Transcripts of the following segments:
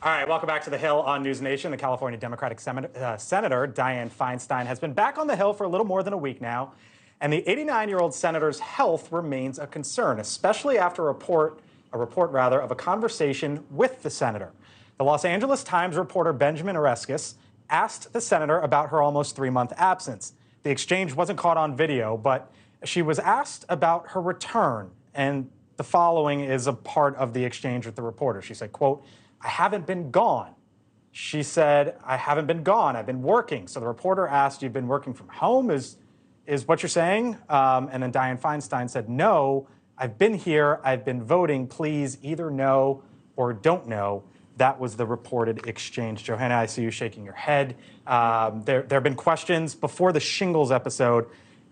All right, welcome back to the Hill on NewsNation. The California Democratic Senator Dianne Feinstein has been back on the Hill for a little more than a week now, and the 89-year-old senator's health remains a concern, especially after a report of a conversation with the senator. The Los Angeles Times reporter Benjamin Oreskes asked the senator about her almost 3-month absence. The exchange wasn't caught on video, but she was asked about her return, and the following is a part of the exchange with the reporter. She said, quote, "I haven't been gone." She said, "I haven't been gone. I've been working." So the reporter asked, "You've been working from home? Is what you're saying?" And then Dianne Feinstein said, "No, I've been here. I've been voting. Please either know or don't know." That was the reported exchange. Johanna, I see you shaking your head. There have been questions before the Shingles episode,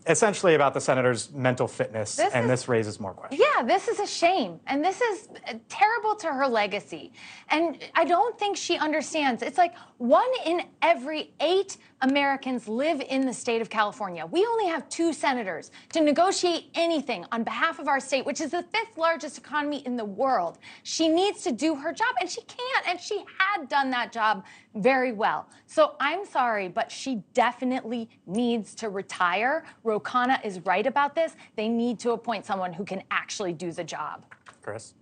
essentially about the senator's mental fitness, this raises more questions. Yeah, this is a shame, and this is terrible to her legacy. And I don't think she understands. It's like 1 in every 8 Americans live in the state of California. We only have 2 senators to negotiate anything on behalf of our state, which is the 5th largest economy in the world. She needs to do her job, and she can't, and she had done that job very well. So I'm sorry, but she definitely needs to retire. Ro Khanna is right about this. They need to appoint someone who can actually do the job. Chris?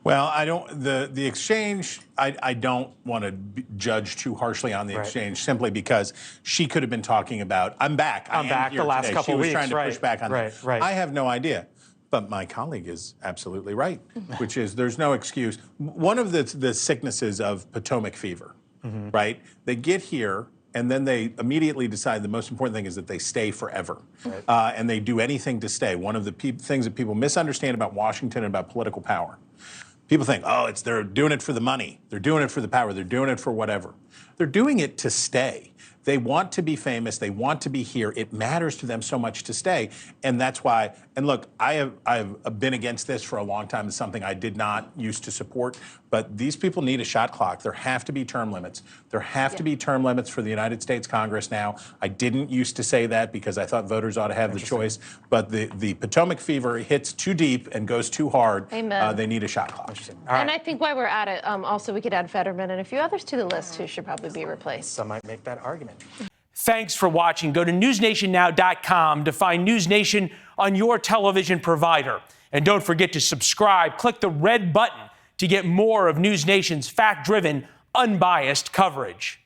Well, I don't. The exchange. I don't want to judge too harshly on the exchange simply because she could have been talking about. I'm back. I'm back. The last couple of weeks. She was trying to push back on that. Right. I have no idea. But my colleague is absolutely right, which is there's no excuse. One of the sicknesses of Potomac fever, right? They get here. And then they immediately decide the most important thing is that they stay forever. Right. And they do anything to stay. One of the things that people misunderstand about Washington and about political power, people think, oh, they're doing it for the money. They're doing it for the power. They're doing it for whatever. They're doing it to stay. They want to be famous. They want to be here. It matters to them so much to stay. And that's why, and look, I've been against this for a long time. It's something I did not used to support. But these people need a shot clock. There have to be term limits. There have to be term limits for the United States Congress now. I didn't used to say that because I thought voters ought to have the choice. But the Potomac fever hits too deep and goes too hard. Amen. They need a shot clock. And I think while we're at it, also we could add Fetterman and a few others to the list who should probably be replaced. Some might make that argument. Thanks for watching. Go to newsnationnow.com to find NewsNation on your television provider. And don't forget to subscribe. Click the red button to get more of NewsNation's fact-driven, unbiased coverage.